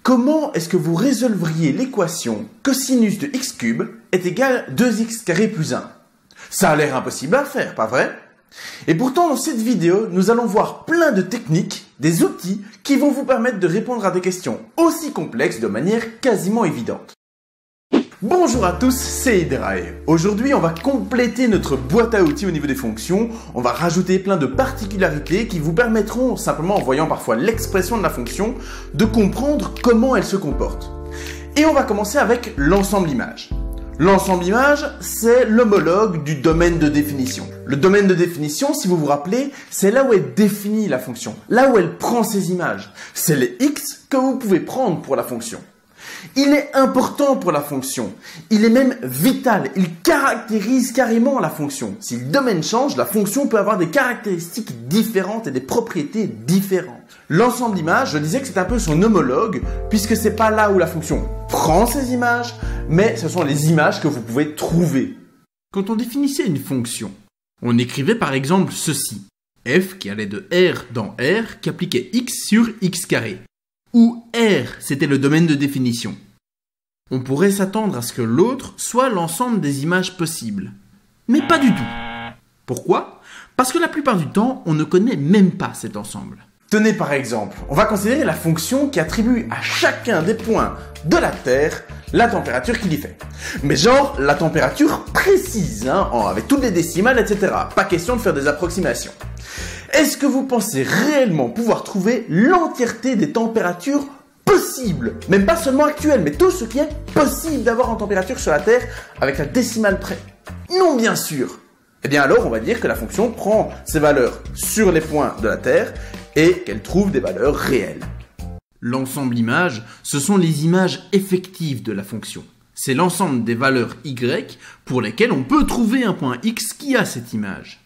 Comment est-ce que vous résolveriez l'équation cosinus de x cube est égal à 2x carré plus 1? Ça a l'air impossible à faire, pas vrai? Et pourtant, dans cette vidéo, nous allons voir plein de techniques, des outils qui vont vous permettre de répondre à des questions aussi complexes de manière quasiment évidente. Bonjour à tous, c'est Idrai. Aujourd'hui, on va compléter notre boîte à outils au niveau des fonctions. On va rajouter plein de particularités qui vous permettront, simplement en voyant parfois l'expression de la fonction, de comprendre comment elle se comporte. Et on va commencer avec l'ensemble image. L'ensemble image, c'est l'homologue du domaine de définition. Le domaine de définition, si vous vous rappelez, c'est là où elle définit la fonction, là où elle prend ses images. C'est les x que vous pouvez prendre pour la fonction. Il est important pour la fonction, il est même vital, il caractérise carrément la fonction. Si le domaine change, la fonction peut avoir des caractéristiques différentes et des propriétés différentes. L'ensemble d'images, je disais que c'est un peu son homologue, puisque c'est pas là où la fonction prend ses images, mais ce sont les images que vous pouvez trouver. Quand on définissait une fonction, on écrivait par exemple ceci, f qui allait de R dans R qui appliquait x sur x carré. Où R, c'était le domaine de définition. On pourrait s'attendre à ce que l'autre soit l'ensemble des images possibles. Mais pas du tout. Pourquoi? Parce que la plupart du temps, on ne connaît même pas cet ensemble. Tenez par exemple, on va considérer la fonction qui attribue à chacun des points de la Terre la température qu'il y fait. Mais genre, la température précise, avec toutes les décimales, etc. Pas question de faire des approximations. Est-ce que vous pensez réellement pouvoir trouver l'entièreté des températures possibles? Même pas seulement actuelles, mais tout ce qui est possible d'avoir en température sur la Terre avec la décimale près? Non, bien sûr. Eh bien alors, on va dire que la fonction prend ses valeurs sur les points de la Terre et qu'elle trouve des valeurs réelles. L'ensemble image, ce sont les images effectives de la fonction. C'est l'ensemble des valeurs y pour lesquelles on peut trouver un point x qui a cette image.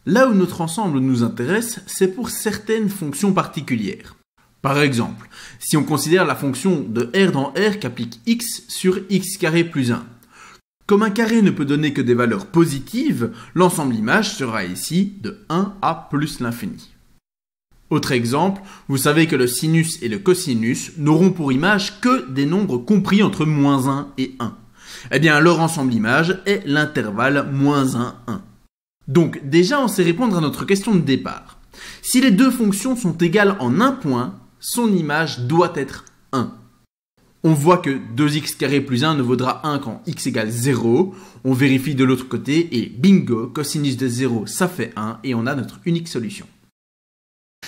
Là où notre ensemble nous intéresse, c'est pour certaines fonctions particulières. Par exemple, si on considère la fonction de R dans R qu'applique x sur x carré plus 1. Comme un carré ne peut donner que des valeurs positives, l'ensemble image sera ici de 1 à plus l'infini. Autre exemple, vous savez que le sinus et le cosinus n'auront pour image que des nombres compris entre moins 1 et 1. Eh bien, leur ensemble image est l'intervalle moins 1, 1. Donc, déjà, on sait répondre à notre question de départ. Si les deux fonctions sont égales en un point, son image doit être 1. On voit que 2x carré plus 1 ne vaudra 1 quand x égale 0. On vérifie de l'autre côté et bingo, cosinus de 0, ça fait 1 et on a notre unique solution.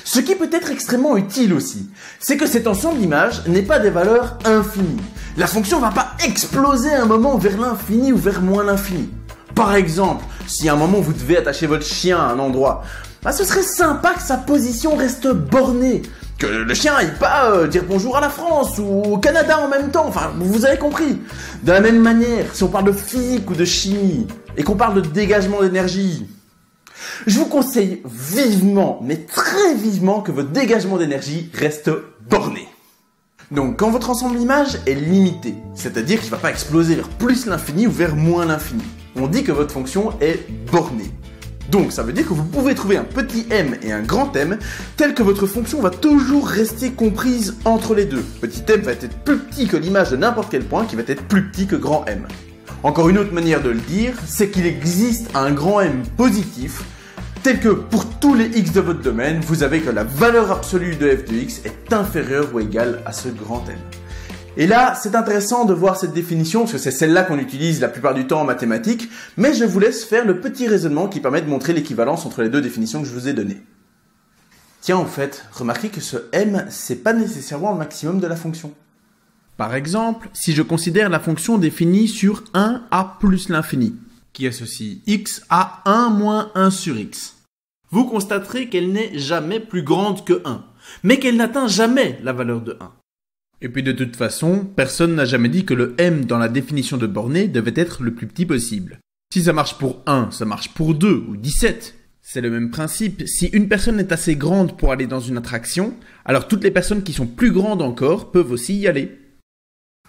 Ce qui peut être extrêmement utile aussi, c'est que cet ensemble d'images n'est pas des valeurs infinies. La fonction ne va pas exploser à un moment vers l'infini ou vers moins l'infini. Par exemple, si à un moment vous devez attacher votre chien à un endroit, ce serait sympa que sa position reste bornée. Que le chien n'aille pas dire bonjour à la France ou au Canada en même temps, enfin vous avez compris. De la même manière, si on parle de physique ou de chimie et qu'on parle de dégagement d'énergie, je vous conseille vivement, mais très vivement, que votre dégagement d'énergie reste borné. Donc quand votre ensemble d'image est limité, c'est-à-dire qu'il ne va pas exploser vers plus l'infini ou vers moins l'infini, on dit que votre fonction est bornée. Donc ça veut dire que vous pouvez trouver un petit m et un grand m, tel que votre fonction va toujours rester comprise entre les deux. Petit m va être plus petit que l'image de n'importe quel point qui va être plus petit que grand m. Encore une autre manière de le dire, c'est qu'il existe un grand M positif, tel que pour tous les x de votre domaine, vous avez que la valeur absolue de f de x est inférieure ou égale à ce grand M. Et là, c'est intéressant de voir cette définition, parce que c'est celle-là qu'on utilise la plupart du temps en mathématiques, mais je vous laisse faire le petit raisonnement qui permet de montrer l'équivalence entre les deux définitions que je vous ai données. Tiens, en fait, remarquez que ce m, c'est pas nécessairement le maximum de la fonction. Par exemple, si je considère la fonction définie sur 1 à plus l'infini, qui associe x à 1 moins 1 sur x, vous constaterez qu'elle n'est jamais plus grande que 1, mais qu'elle n'atteint jamais la valeur de 1. Et puis de toute façon, personne n'a jamais dit que le m dans la définition de borné devait être le plus petit possible. Si ça marche pour 1, ça marche pour 2 ou 17. C'est le même principe, si une personne est assez grande pour aller dans une attraction, alors toutes les personnes qui sont plus grandes encore peuvent aussi y aller.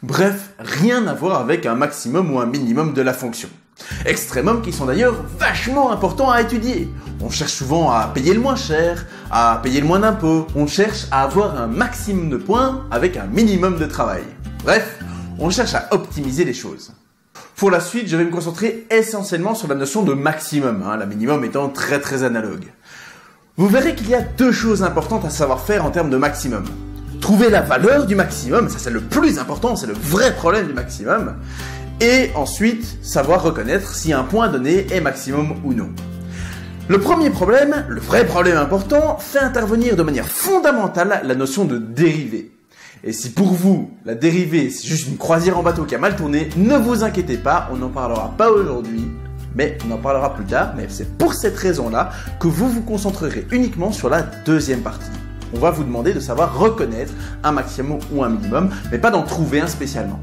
Bref, rien à voir avec un maximum ou un minimum de la fonction. Extrêmums qui sont d'ailleurs vachement importants à étudier. On cherche souvent à payer le moins cher, à payer le moins d'impôts. On cherche à avoir un maximum de points avec un minimum de travail. Bref, on cherche à optimiser les choses. Pour la suite, je vais me concentrer essentiellement sur la notion de maximum, la minimum étant très analogue. Vous verrez qu'il y a deux choses importantes à savoir faire en termes de maximum. Trouver la valeur du maximum, ça c'est le plus important, c'est le vrai problème du maximum. Et ensuite, savoir reconnaître si un point donné est maximum ou non. Le premier problème, le vrai problème important, fait intervenir de manière fondamentale la notion de dérivée. Et si pour vous, la dérivée c'est juste une croisière en bateau qui a mal tourné, ne vous inquiétez pas, on n'en parlera pas aujourd'hui, mais on en parlera plus tard, mais c'est pour cette raison-là que vous vous concentrerez uniquement sur la deuxième partie. On va vous demander de savoir reconnaître un maximum ou un minimum, mais pas d'en trouver un spécialement.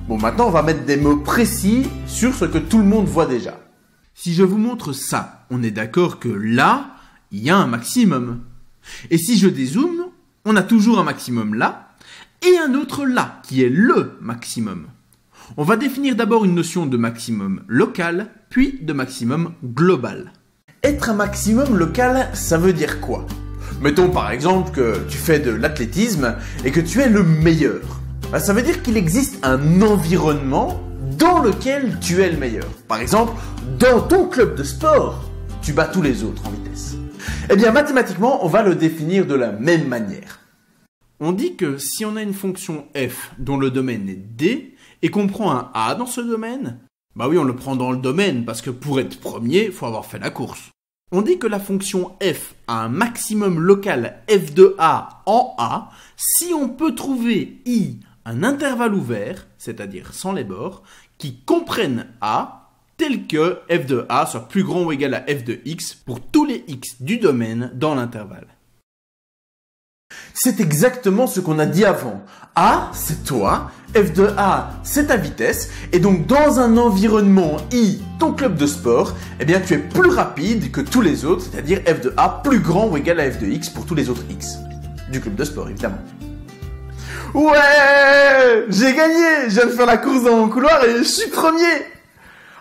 Bon, maintenant, on va mettre des mots précis sur ce que tout le monde voit déjà. Si je vous montre ça, on est d'accord que là, il y a un maximum. Et si je dézoome, on a toujours un maximum là, et un autre là, qui est le maximum. On va définir d'abord une notion de maximum local, puis de maximum global. Être un maximum local, ça veut dire quoi? Mettons par exemple que tu fais de l'athlétisme et que tu es le meilleur. Ça veut dire qu'il existe un environnement dans lequel tu es le meilleur. Par exemple, dans ton club de sport, tu bats tous les autres en vitesse. Eh bien, mathématiquement, on va le définir de la même manière. On dit que si on a une fonction f dont le domaine est D et qu'on prend un A dans ce domaine, bah oui, on le prend dans le domaine parce que pour être premier, il faut avoir fait la course. On dit que la fonction f a un maximum local f de A en A si on peut trouver I un intervalle ouvert, c'est-à-dire sans les bords, qui comprenne A tel que f de A soit plus grand ou égal à f de x pour tous les x du domaine dans l'intervalle. C'est exactement ce qu'on a dit avant. A, c'est toi, f de A, c'est ta vitesse, et donc dans un environnement I, ton club de sport, eh bien tu es plus rapide que tous les autres, c'est-à-dire f de A plus grand ou égal à f de x pour tous les autres x. Du club de sport, évidemment. Ouais, j'ai gagné, je viens de faire la course dans mon couloir et je suis premier.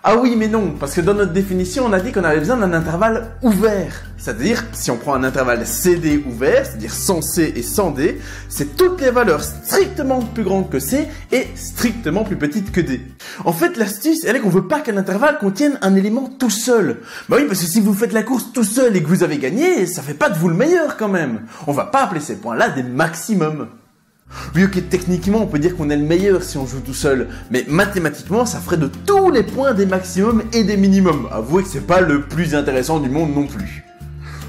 Ah oui, mais non, parce que dans notre définition, on a dit qu'on avait besoin d'un intervalle ouvert. C'est-à-dire, si on prend un intervalle CD ouvert, c'est-à-dire sans C et sans D, c'est toutes les valeurs strictement plus grandes que C et strictement plus petites que D. En fait, l'astuce, elle est qu'on veut pas qu'un intervalle contienne un élément tout seul. Bah oui, parce que si vous faites la course tout seul et que vous avez gagné, ça fait pas de vous le meilleur quand même. On va pas appeler ces points-là des maximums. Oui, ok, techniquement, on peut dire qu'on est le meilleur si on joue tout seul, mais mathématiquement, ça ferait de tous les points des maximums et des minimums. Avouez que c'est pas le plus intéressant du monde non plus.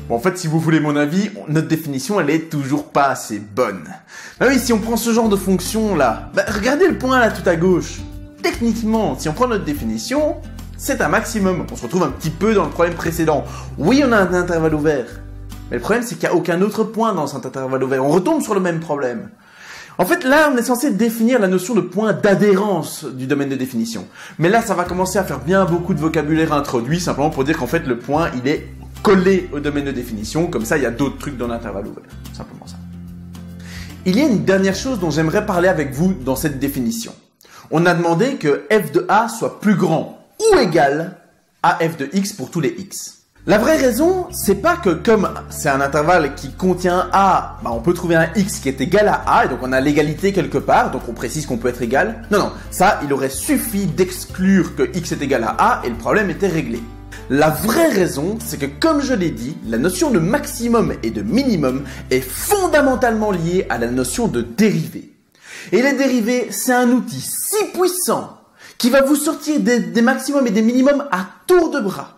Bon, en fait, si vous voulez mon avis, notre définition, elle est toujours pas assez bonne. Bah oui, si on prend ce genre de fonction là, regardez le point là tout à gauche. Techniquement, si on prend notre définition, c'est un maximum. On se retrouve un petit peu dans le problème précédent. Oui, on a un intervalle ouvert, mais le problème, c'est qu'il n'y a aucun autre point dans cet intervalle ouvert. On retombe sur le même problème. En fait, là, on est censé définir la notion de point d'adhérence du domaine de définition. Mais là, ça va commencer à faire bien beaucoup de vocabulaire introduit, simplement pour dire qu'en fait, le point, il est collé au domaine de définition. Comme ça, il y a d'autres trucs dans l'intervalle ouvert. Simplement ça. Il y a une dernière chose dont j'aimerais parler avec vous dans cette définition. On a demandé que f de A soit plus grand ou égal à f de x pour tous les x. La vraie raison, c'est pas que comme c'est un intervalle qui contient A, on peut trouver un x qui est égal à A, et donc on a l'égalité quelque part, donc on précise qu'on peut être égal. Non, ça, il aurait suffi d'exclure que x est égal à A, et le problème était réglé. La vraie raison, c'est que comme je l'ai dit, la notion de maximum et de minimum est fondamentalement liée à la notion de dérivée. Et les dérivées, c'est un outil si puissant qui va vous sortir des maximums et des minimums à tour de bras,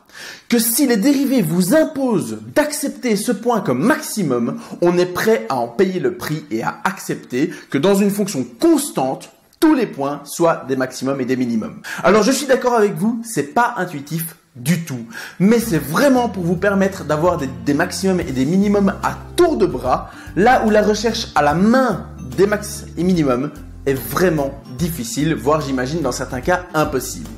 que si les dérivés vous imposent d'accepter ce point comme maximum, on est prêt à en payer le prix et à accepter que dans une fonction constante, tous les points soient des maximums et des minimums. Alors je suis d'accord avec vous, c'est pas intuitif du tout, mais c'est vraiment pour vous permettre d'avoir des maximums et des minimums à tour de bras, là où la recherche à la main des max et minimums est vraiment difficile, voire j'imagine dans certains cas impossible.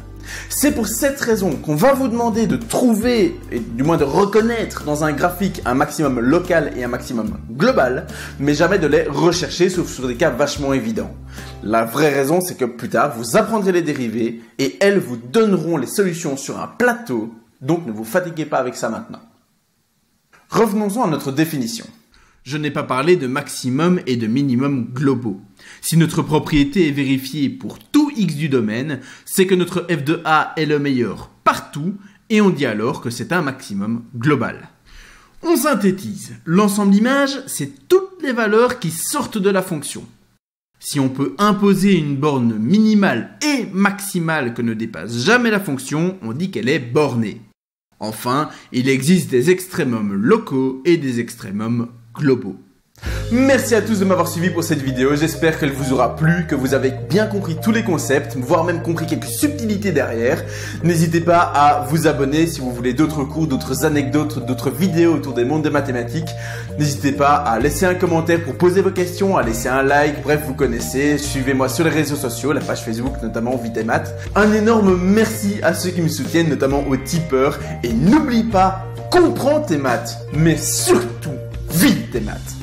C'est pour cette raison qu'on va vous demander de trouver, et du moins de reconnaître dans un graphique un maximum local et un maximum global, mais jamais de les rechercher sauf sur des cas vachement évidents. La vraie raison, c'est que plus tard, vous apprendrez les dérivées et elles vous donneront les solutions sur un plateau, donc ne vous fatiguez pas avec ça maintenant. Revenons-en à notre définition. Je n'ai pas parlé de maximum et de minimum globaux. Si notre propriété est vérifiée pour tout x du domaine, c'est que notre f de a est le meilleur partout et on dit alors que c'est un maximum global. On synthétise. L'ensemble d'images, c'est toutes les valeurs qui sortent de la fonction. Si on peut imposer une borne minimale et maximale que ne dépasse jamais la fonction, on dit qu'elle est bornée. Enfin, il existe des extrémums locaux et des extrémums globaux. Merci à tous de m'avoir suivi pour cette vidéo, j'espère qu'elle vous aura plu, que vous avez bien compris tous les concepts, voire même compris quelques subtilités derrière. N'hésitez pas à vous abonner si vous voulez d'autres cours, d'autres anecdotes, d'autres vidéos autour des mondes des mathématiques. N'hésitez pas à laisser un commentaire pour poser vos questions, à laisser un like, bref vous connaissez, suivez-moi sur les réseaux sociaux, la page Facebook notamment Vite et Maths. Un énorme merci à ceux qui me soutiennent, notamment aux tipeurs, et n'oublie pas, comprends tes maths, mais surtout, vite tes maths.